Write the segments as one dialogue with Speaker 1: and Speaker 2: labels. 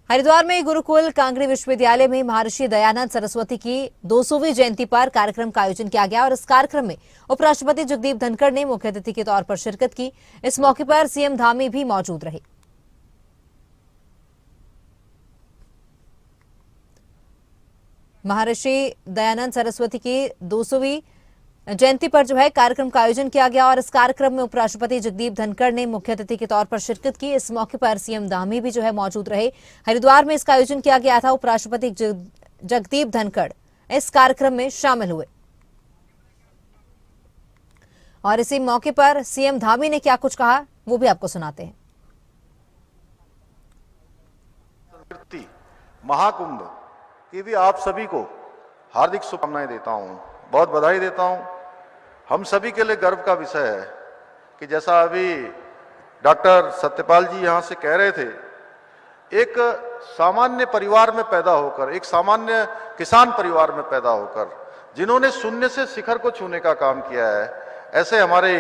Speaker 1: हरिद्वार में गुरुकुल कांगड़ी विश्वविद्यालय में महर्षि दयानंद सरस्वती की 200वीं जयंती पर कार्यक्रम का आयोजन किया गया और इस कार्यक्रम में उपराष्ट्रपति जगदीप धनखड़ ने मुख्य अतिथि के तौर पर शिरकत की। इस मौके पर सीएम धामी भी मौजूद रहे। महर्षि दयानंद सरस्वती की 200वीं जयंती पर कार्यक्रम का आयोजन किया गया और इस कार्यक्रम में उपराष्ट्रपति जगदीप धनखड़ ने मुख्य अतिथि के तौर पर शिरकत की। इस मौके पर सीएम धामी भी मौजूद रहे। हरिद्वार में इसका आयोजन किया गया था। उपराष्ट्रपति जगदीप धनखड़ इस कार्यक्रम में शामिल हुए और इसी मौके पर सीएम धामी ने क्या कुछ कहा वो भी आपको सुनाते हैं।
Speaker 2: महाकुंभ की भी आप सभी को हार्दिक शुभकामनाएं देता हूं, बहुत बधाई देता हूं। हम सभी के लिए गर्व का विषय है कि जैसा अभी डॉक्टर सत्यपाल जी यहां से कह रहे थे, एक सामान्य परिवार में पैदा होकर, एक सामान्य किसान परिवार में पैदा होकर जिन्होंने शून्य से शिखर को छूने का काम किया है, ऐसे हमारे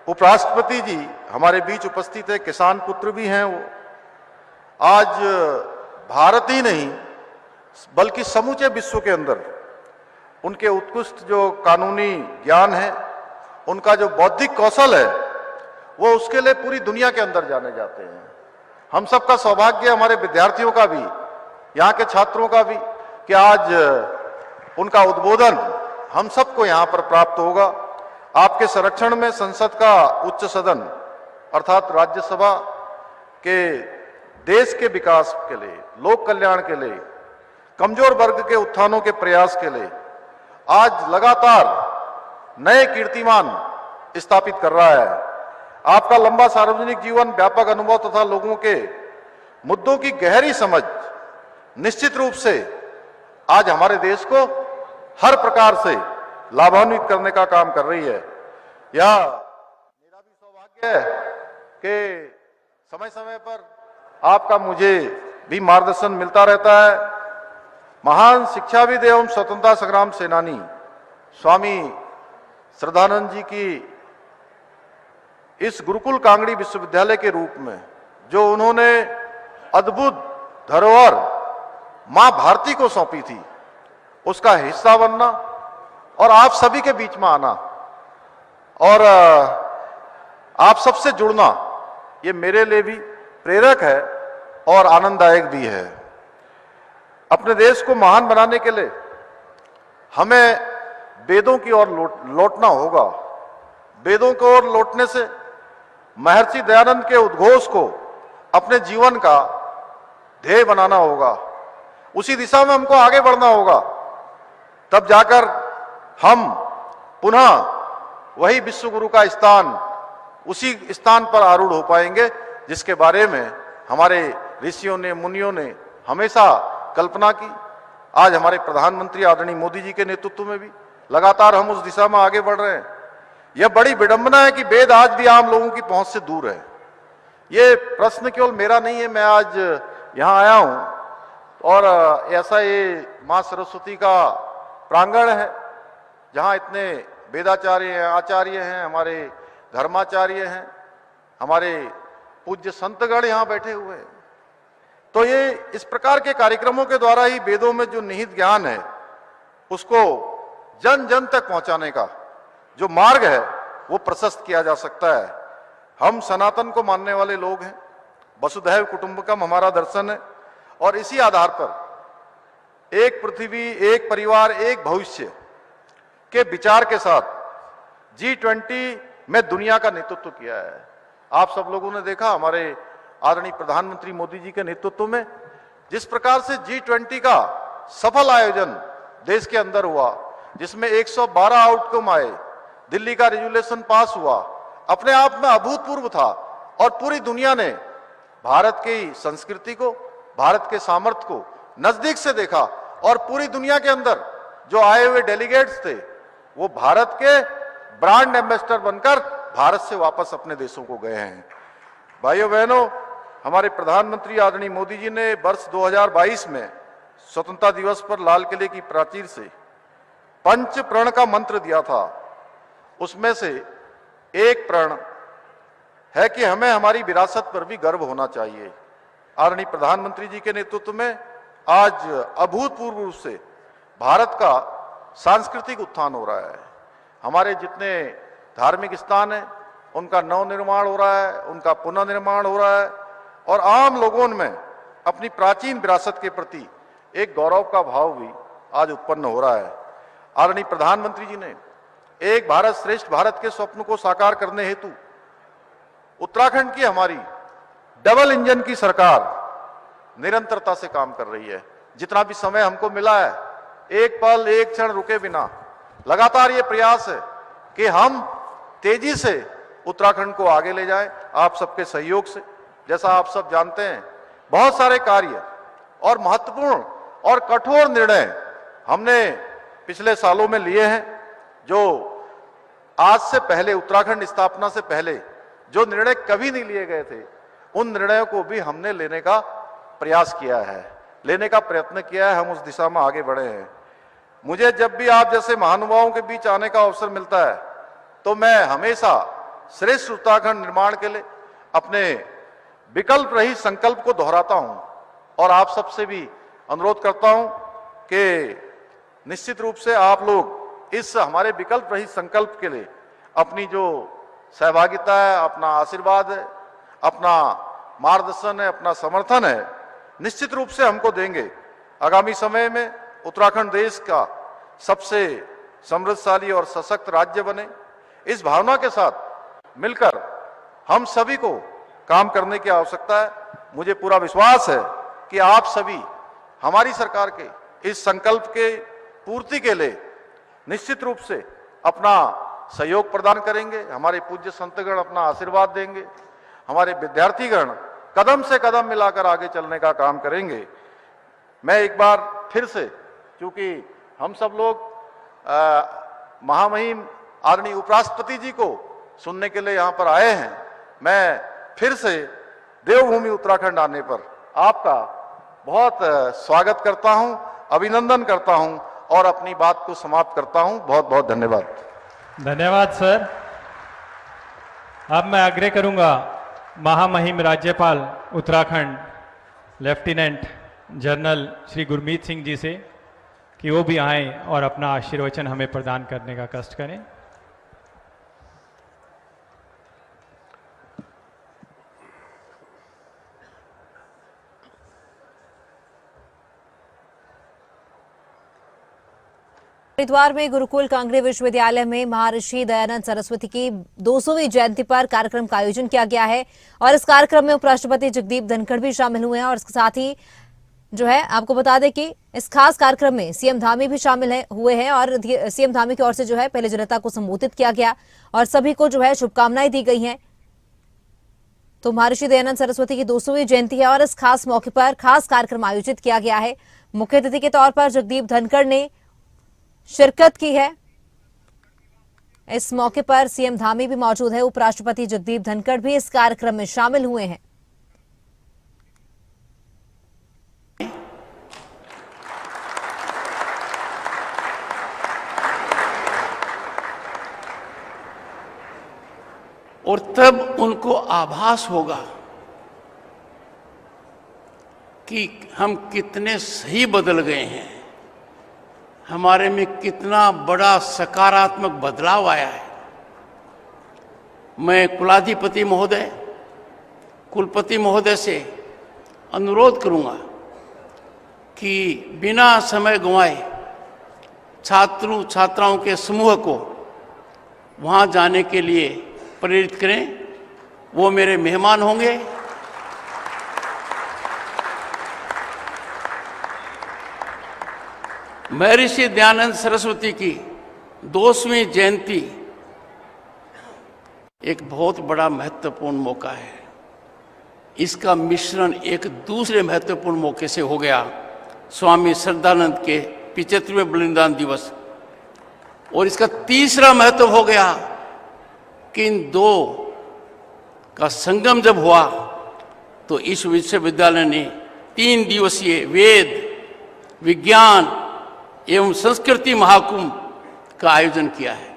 Speaker 2: उपराष्ट्रपति जी हमारे बीच उपस्थित है। किसान पुत्र भी हैं वो। आज भारत ही नहीं बल्कि समूचे विश्व के अंदर उनके उत्कृष्ट जो कानूनी ज्ञान है, उनका जो बौद्धिक कौशल है, वो उसके लिए पूरी दुनिया के अंदर जाने जाते हैं। हम सबका सौभाग्य, हमारे विद्यार्थियों का भी, यहाँ के छात्रों का भी, कि आज उनका उद्बोधन हम सबको यहाँ पर प्राप्त होगा। आपके संरक्षण में संसद का उच्च सदन अर्थात राज्यसभा के देश के विकास के लिए, लोक कल्याण के लिए, कमजोर वर्ग के उत्थानों के प्रयास के लिए आज लगातार नए कीर्तिमान स्थापित कर रहा है। आपका लंबा सार्वजनिक जीवन, व्यापक अनुभव तथा लोगों के मुद्दों की गहरी समझ निश्चित रूप से आज हमारे देश को हर प्रकार से लाभान्वित करने का काम कर रही है। यह मेरा भी सौभाग्य है कि समय समय पर आपका मुझे भी मार्गदर्शन मिलता रहता है। महान शिक्षाविद एवं स्वतंत्रता संग्राम सेनानी स्वामी श्रद्धानंद जी की इस गुरुकुल कांगड़ी विश्वविद्यालय के रूप में जो उन्होंने अद्भुत धरोहर मां भारती को सौंपी थी, उसका हिस्सा बनना और आप सभी के बीच में आना और आप सबसे जुड़ना, ये मेरे लिए भी प्रेरक है और आनंददायक भी है। अपने देश को महान बनाने के लिए हमें वेदों की ओर लौटना होगा। वेदों की ओर लौटने से महर्षि दयानंद के उद्घोष को अपने जीवन का ध्येय बनाना होगा। उसी दिशा में हमको आगे बढ़ना होगा, तब जाकर हम पुनः वही विश्वगुरु का स्थान, उसी स्थान पर आरूढ़ हो पाएंगे जिसके बारे में हमारे ऋषियों ने, मुनियों ने हमेशा कल्पना की। आज हमारे प्रधानमंत्री आदरणीय मोदी जी के नेतृत्व में भी लगातार हम उस दिशा में आगे बढ़ रहे हैं। यह बड़ी विडंबना है कि वेद आज भी आम लोगों की पहुंच से दूर है। ये प्रश्न केवल मेरा नहीं है, मैं आज यहां आया हूं और ऐसा ये मां सरस्वती का प्रांगण है जहां इतने वेदाचार्य हैं, आचार्य हैं, हमारे धर्माचार्य हैं, हमारे पूज्य संतगण यहां बैठे हुए हैं। तो ये इस प्रकार के कार्यक्रमों के द्वारा ही वेदों में जो निहित ज्ञान है उसको जन जन तक पहुंचाने का जो मार्ग है वो प्रशस्त किया जा सकता है। हम सनातन को मानने वाले लोग हैं, वसुधैव कुटुंबकम हमारा दर्शन है और इसी आधार पर एक पृथ्वी, एक परिवार, एक भविष्य के विचार के साथ G20 में दुनिया का नेतृत्व किया है। आप सब लोगों ने देखा हमारे आदरणीय प्रधानमंत्री मोदी जी के नेतृत्व में जिस प्रकार से G20 का सफल आयोजन देश के अंदर हुआ, जिसमें 112 आउटकम आए, दिल्ली का रेजोल्यूशन पास हुआ, अपने आप में अभूतपूर्व था और पूरी दुनिया ने भारत की संस्कृति को, भारत के सामर्थ्य को नजदीक से देखा और पूरी दुनिया के अंदर जो आए हुए डेलीगेट्स थे वो भारत के ब्रांड एम्बेसडर बनकर भारत से वापस अपने देशों को गए हैं। भाइयों बहनों, हमारे प्रधानमंत्री आदरणीय मोदी जी ने वर्ष 2022 में स्वतंत्रता दिवस पर लाल किले की प्राचीर से पंच प्रण का मंत्र दिया था। उसमें से एक प्रण है कि हमें हमारी विरासत पर भी गर्व होना चाहिए। आदरणीय प्रधानमंत्री जी के नेतृत्व में आज अभूतपूर्व रूप से भारत का सांस्कृतिक उत्थान हो रहा है। हमारे जितने धार्मिक स्थान हैं उनका नवनिर्माण हो रहा है, उनका पुनर्निर्माण हो रहा है और आम लोगों में अपनी प्राचीन विरासत के प्रति एक गौरव का भाव भी आज उत्पन्न हो रहा है। आदरणीय प्रधानमंत्री जी ने एक भारत श्रेष्ठ भारत के स्वप्न को साकार करने हेतु उत्तराखंड की हमारी डबल इंजन की सरकार निरंतरता से काम कर रही है। जितना भी समय हमको मिला है, एक पल एक क्षण रुके बिना लगातार ये प्रयास है कि हम तेजी से उत्तराखंड को आगे ले जाएं, आप सबके सहयोग से। जैसा आप सब जानते हैं, बहुत सारे कार्य और महत्वपूर्ण और कठोर निर्णय हमने पिछले सालों में लिए हैं। जो आज से पहले, उत्तराखंड स्थापना से पहले जो निर्णय कभी नहीं लिए गए थे, उन निर्णयों को भी हमने लेने का प्रयास किया है, लेने का प्रयत्न किया है। हम उस दिशा में आगे बढ़े हैं। मुझे जब भी आप जैसे महानुभावों के बीच आने का अवसर मिलता है तो मैं हमेशा श्रेष्ठ उत्तराखंड निर्माण के लिए अपने विकल्प रहित संकल्प को दोहराता हूं और आप सबसे भी अनुरोध करता हूं कि निश्चित रूप से आप लोग इस हमारे विकल्प रहित संकल्प के लिए अपनी जो सहभागिता है, अपना आशीर्वाद है, अपना मार्गदर्शन है, अपना समर्थन है, निश्चित रूप से हमको देंगे। आगामी समय में उत्तराखंड देश का सबसे समृद्धशाली और सशक्त राज्य बने, इस भावना के साथ मिलकर हम सभी को काम करने की आवश्यकता है। मुझे पूरा विश्वास है कि आप सभी हमारी सरकार के इस संकल्प के पूर्ति के लिए निश्चित रूप से अपना सहयोग प्रदान करेंगे। हमारे पूज्य संतगण अपना आशीर्वाद देंगे, हमारे विद्यार्थीगण कदम से कदम मिलाकर आगे चलने का काम करेंगे। मैं एक बार फिर से, क्योंकि हम सब लोग महामहिम आदरणीय उपराष्ट्रपति जी को सुनने के लिए यहाँ पर आए हैं, मैं फिर से देवभूमि उत्तराखंड आने पर आपका बहुत स्वागत करता हूं, अभिनंदन करता हूं और अपनी बात को समाप्त करता हूं। बहुत बहुत धन्यवाद।
Speaker 3: धन्यवाद सर। अब मैं आग्रह करूंगा महामहिम राज्यपाल उत्तराखंड लेफ्टिनेंट जनरल श्री गुरमीत सिंह जी से कि वो भी आएं और अपना आशीर्वचन हमें प्रदान करने का कष्ट करें।
Speaker 1: हरिद्वार में गुरुकुल कांगड़ी विश्वविद्यालय में महर्षि दयानंद सरस्वती की 200वीं जयंती पर कार्यक्रम का आयोजन किया गया है और इस कार्यक्रम में उपराष्ट्रपति जगदीप धनखड़ भी शामिल हुए हैं और इसके साथ ही जो है आपको बता दें कि इस खास कार्यक्रम में सीएम धामी भी शामिल हुए हैं और सीएम धामी की ओर से जो है पहले जनता को संबोधित किया गया और सभी को जो है शुभकामनाएं दी गई हैं। तो महर्षि दयानंद सरस्वती की 200वीं जयंती है और इस खास मौके पर खास कार्यक्रम आयोजित किया गया है। मुख्य अतिथि के तौर पर जगदीप धनखड़ ने शिरकत की है। इस मौके पर सीएम धामी भी मौजूद है, उपराष्ट्रपति जगदीप धनखड़ भी इस कार्यक्रम में शामिल हुए हैं।
Speaker 4: और तब उनको आभास होगा कि हम कितने सही बदल गए हैं, हमारे में कितना बड़ा सकारात्मक बदलाव आया है। मैं कुलाधिपति महोदय, कुलपति महोदय से अनुरोध करूंगा कि बिना समय गंवाए छात्रों छात्राओं के समूह को वहां जाने के लिए प्रेरित करें। वो मेरे मेहमान होंगे। महर्षि दयानंद सरस्वती की 200वीं जयंती एक बहुत बड़ा महत्वपूर्ण मौका है। इसका मिश्रण एक दूसरे महत्वपूर्ण मौके से हो गया, स्वामी श्रद्धानंद के 75वें बलिदान दिवस। और इसका तीसरा महत्व हो गया कि इन दो का संगम जब हुआ तो इस विश्वविद्यालय ने 3 दिवसीय वेद, विज्ञान एवं संस्कृति महाकुंभ का आयोजन किया है।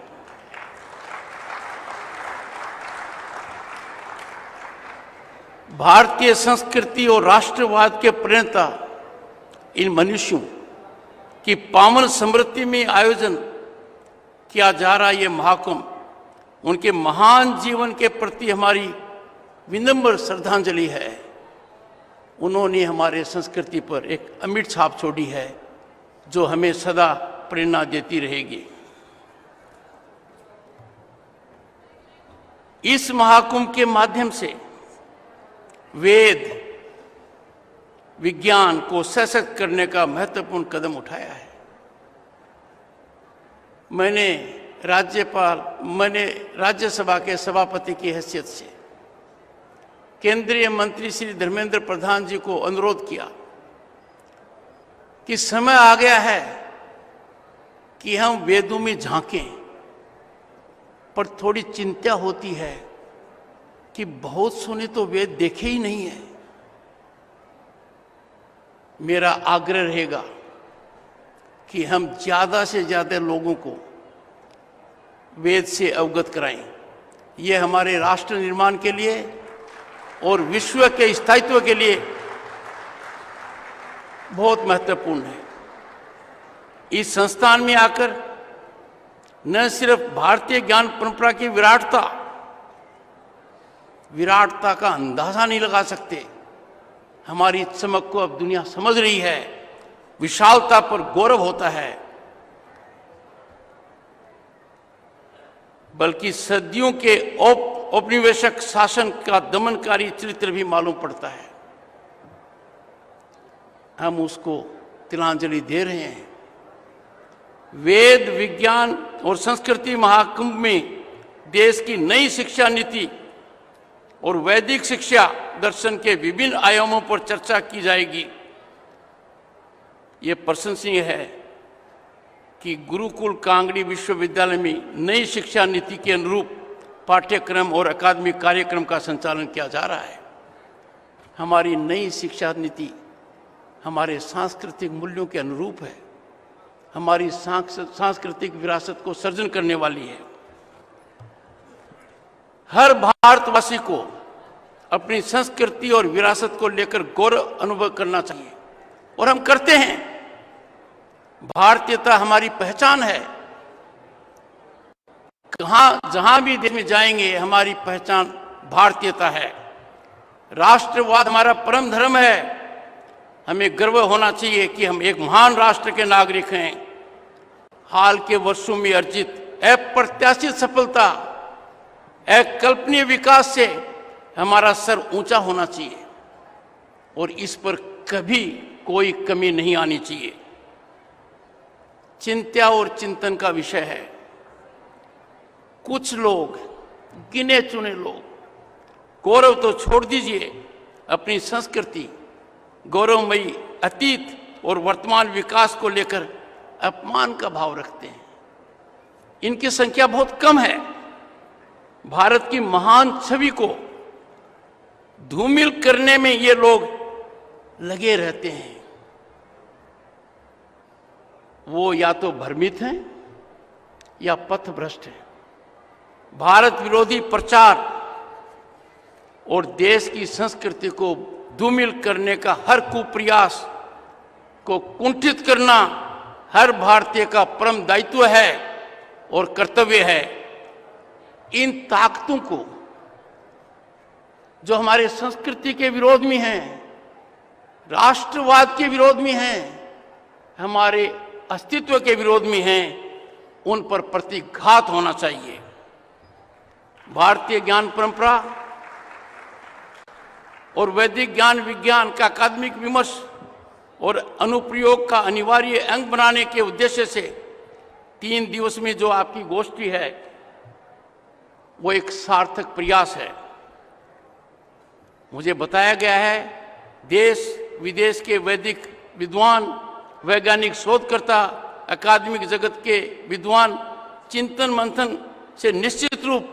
Speaker 4: भारतीय संस्कृति और राष्ट्रवाद के प्रणेता इन मनुष्यों की पावन स्मृति में आयोजन किया जा रहा ये महाकुंभ उनके महान जीवन के प्रति हमारी विनम्र श्रद्धांजलि है। उन्होंने हमारे संस्कृति पर एक अमिट छाप छोड़ी है जो हमें सदा प्रेरणा देती रहेगी। इस महाकुंभ के माध्यम से वेद विज्ञान को सशक्त करने का महत्वपूर्ण कदम उठाया है। मैंने राज्यसभा के सभापति की हैसियत से केंद्रीय मंत्री श्री धर्मेंद्र प्रधान जी को अनुरोध किया कि समय आ गया है कि हम वेदों में झांकें, पर थोड़ी चिंता होती है कि बहुत सौ ने तो वेद देखे ही नहीं है। मेरा आग्रह रहेगा कि हम ज्यादा से ज्यादा लोगों को वेद से अवगत कराएं। यह हमारे राष्ट्र निर्माण के लिए और विश्व के स्थायित्व के लिए बहुत महत्वपूर्ण है। इस संस्थान में आकर न सिर्फ भारतीय ज्ञान परंपरा की विराटता का अंदाजा नहीं लगा सकते, हमारी चमक को अब दुनिया समझ रही है, विशालता पर गौरव होता है, बल्कि सदियों के औपनिवेशिक शासन का दमनकारी चरित्र भी मालूम पड़ता है। हम उसको तिलांजलि दे रहे हैं। वेद विज्ञान और संस्कृति महाकुंभ में देश की नई शिक्षा नीति और वैदिक शिक्षा दर्शन के विभिन्न आयामों पर चर्चा की जाएगी। ये प्रशंसनीय है कि गुरुकुल कांगड़ी विश्वविद्यालय में नई शिक्षा नीति के अनुरूप पाठ्यक्रम और अकादमिक कार्यक्रम का संचालन किया जा रहा है। हमारी नई शिक्षा नीति हमारे सांस्कृतिक मूल्यों के अनुरूप है, हमारी सांस्कृतिक विरासत को सर्जन करने वाली है। हर भारतवासी को अपनी संस्कृति और विरासत को लेकर गौरव अनुभव करना चाहिए, और हम करते हैं। भारतीयता हमारी पहचान है। जहां भी देश में जाएंगे हमारी पहचान भारतीयता है। राष्ट्रवाद हमारा परम धर्म है। हमें गर्व होना चाहिए कि हम एक महान राष्ट्र के नागरिक हैं। हाल के वर्षों में अर्जित अप्रत्याशित सफलता, अकल्पनीय विकास से हमारा सर ऊंचा होना चाहिए और इस पर कभी कोई कमी नहीं आनी चाहिए। चिंता और चिंतन का विषय है। कुछ लोग, गिने चुने लोग, गौरव तो छोड़ दीजिए, अपनी संस्कृति, गौरवमयी अतीत और वर्तमान विकास को लेकर अपमान का भाव रखते हैं। इनकी संख्या बहुत कम है। भारत की महान छवि को धूमिल करने में ये लोग लगे रहते हैं। वो या तो भ्रमित हैं या पथभ्रष्ट हैं। भारत विरोधी प्रचार और देश की संस्कृति को धूमिल करने का हर कुप्रयास को कुंठित करना हर भारतीय का परम दायित्व है और कर्तव्य है। इन ताकतों को जो हमारे संस्कृति के विरोध में हैं, राष्ट्रवाद के विरोध में हैं, हमारे अस्तित्व के विरोध में हैं, उन पर प्रतिघात होना चाहिए। भारतीय ज्ञान परंपरा और वैदिक ज्ञान विज्ञान का अकादमिक विमर्श और अनुप्रयोग का अनिवार्य अंग बनाने के उद्देश्य से 3 दिवस में जो आपकी गोष्ठी है वो एक सार्थक प्रयास है। मुझे बताया गया है देश विदेश के वैदिक विद्वान, वैज्ञानिक शोधकर्ता, अकादमिक जगत के विद्वान चिंतन मंथन से निश्चित रूप